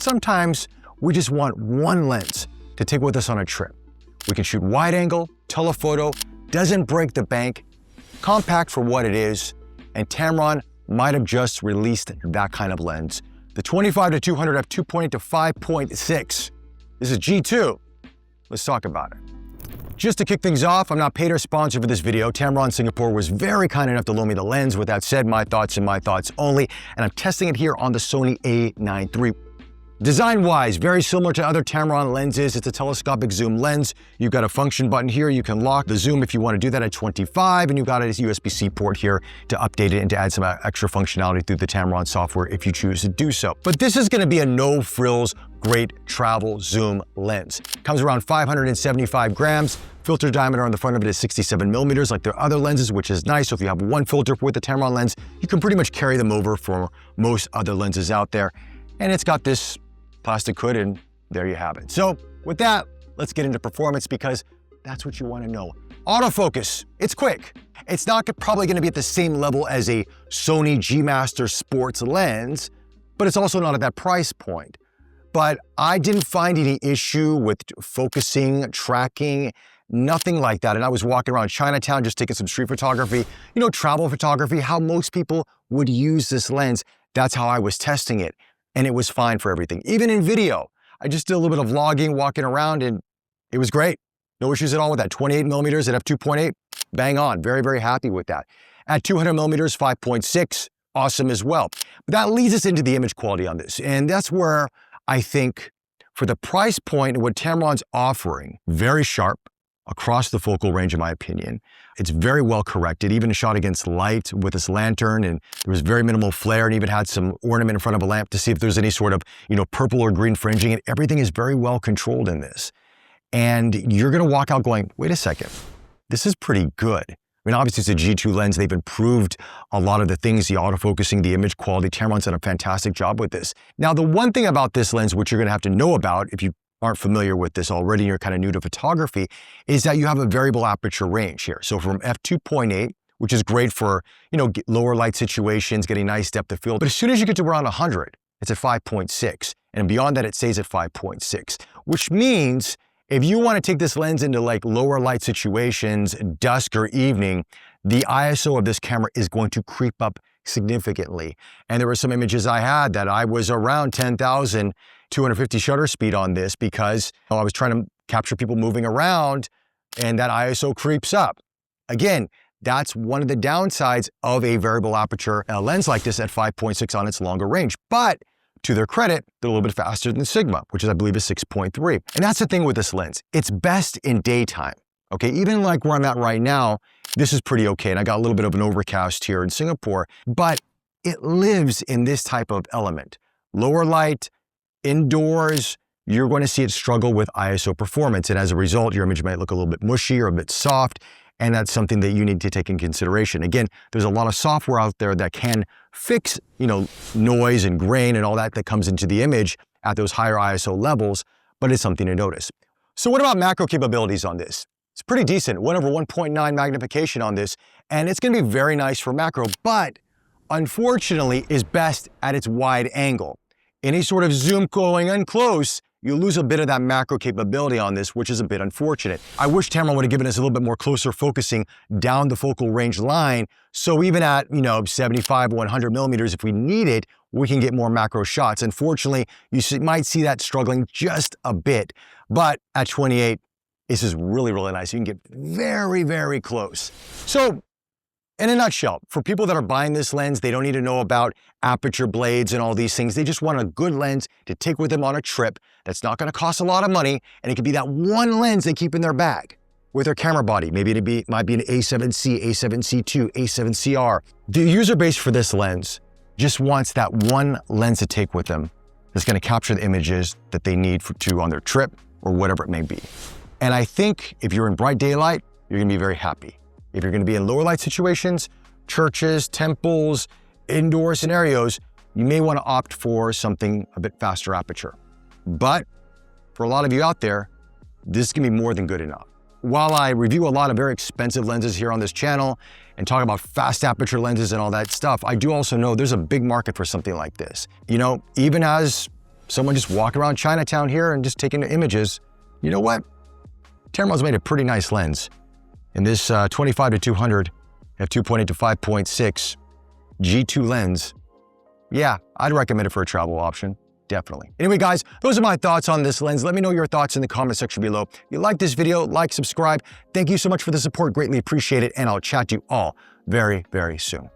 Sometimes we just want one lens to take with us on a trip. We can shoot wide angle, telephoto, doesn't break the bank, compact for what it is, and Tamron might have just released that kind of lens. The 25-200 f2.8 to 5.6. This is G2. Let's talk about it. Just to kick things off, I'm not paid or sponsored for this video. Tamron Singapore was very kind enough to loan me the lens. With that said, my thoughts and my thoughts only, and I'm testing it here on the Sony A9 III. Design-wise, very similar to other Tamron lenses. It's a telescopic zoom lens. You've got a function button here. You can lock the zoom if you want to do that at 25, and you've got a USB-C port here to update it and to add some extra functionality through the Tamron software if you choose to do so. But this is going to be a no-frills, great travel zoom lens. Comes around 575 grams. Filter diameter on the front of it is 67 millimeters like their other lenses, which is nice. So if you have one filter with the Tamron lens, you can pretty much carry them over for most other lenses out there. And it's got this plastic hood, and there you have it. So with that, let's get into performance, because that's what you want to know. Autofocus, it's quick. It's not probably going to be at the same level as a Sony G-Master Sports lens, but it's also not at that price point. But I didn't find any issue with focusing, tracking, nothing like that. And I was walking around Chinatown just taking some street photography, travel photography, how most people would use this lens. That's how I was testing it. And it was fine for everything. Even in video, I just did a little bit of vlogging, walking around, and it was great. No issues at all with that. 28 millimeters at f2.8, bang on. Very, very happy with that. At 200 millimeters, 5.6, awesome as well. But that leads us into the image quality on this. And that's where I think for the price point and what Tamron's offering, very sharp across the focal range, in my opinion. It's very well corrected, even shot against light with this lantern, and there was very minimal flare, and even had some ornament in front of a lamp to see if there's any sort of, purple or green fringing, and everything is very well controlled in this. And you're gonna walk out going, wait a second, this is pretty good. I mean, obviously it's a G2 lens. They've improved a lot of the things, the autofocusing, the image quality. Tamron's done a fantastic job with this. Now, the one thing about this lens, which you're gonna have to know about if you aren't familiar with this already, you're kind of new to photography, is that you have a variable aperture range here. So from f2.8, which is great for, lower light situations, getting nice depth of field. But as soon as you get to around 100, it's at 5.6. And beyond that, it stays at 5.6, which means if you want to take this lens into like lower light situations, dusk or evening, the ISO of this camera is going to creep up significantly. And there were some images I had that I was around 10,250 shutter speed on this because I was trying to capture people moving around, and that ISO creeps up. Again, that's one of the downsides of a variable aperture lens like this at 5.6 on its longer range. But to their credit, they're a little bit faster than Sigma, which is, I believe, is 6.3. And that's the thing with this lens. It's best in daytime. Okay, even like where I'm at right now, this is pretty okay. And I got a little bit of an overcast here in Singapore, but it lives in this type of element. Lower light, indoors, you're going to see it struggle with ISO performance. And as a result, your image might look a little bit mushy or a bit soft. And that's something that you need to take in consideration. Again, there's a lot of software out there that can fix, noise and grain and all that comes into the image at those higher ISO levels, but it's something to notice. So what about macro capabilities on this? It's pretty decent, 1/1.9 magnification on this, and it's gonna be very nice for macro, but unfortunately is best at its wide angle. Any sort of zoom going in close, you lose a bit of that macro capability on this, which is a bit unfortunate. I wish Tamron would have given us a little bit more closer focusing down the focal range line, so even at 75, 100 millimeters, if we need it, we can get more macro shots. Unfortunately, you might see that struggling just a bit, but at 28, this is really, really nice. You can get very, very close. So, in a nutshell, for people that are buying this lens, they don't need to know about aperture blades and all these things. They just want a good lens to take with them on a trip that's not gonna cost a lot of money, and it could be that one lens they keep in their bag with their camera body. Maybe it might be an A7C, A7C2, A7CR. The user base for this lens just wants that one lens to take with them that's gonna capture the images that they need to on their trip or whatever it may be. And I think if you're in bright daylight, you're gonna be very happy. If you're gonna be in lower light situations, churches, temples, indoor scenarios, you may wanna opt for something a bit faster aperture. But for a lot of you out there, this can be more than good enough. While I review a lot of very expensive lenses here on this channel and talk about fast aperture lenses and all that stuff, I do also know there's a big market for something like this. Even as someone just walking around Chinatown here and just taking images, you know what? Tamron's made a pretty nice lens. In this 25-200 f2.8 to 5.6 G2 lens, yeah, I'd recommend it for a travel option. Definitely. Anyway, guys, those are my thoughts on this lens. Let me know your thoughts in the comment section below. If you like this video, like, subscribe. Thank you so much for the support. Greatly appreciate it. And I'll chat to you all very, very soon.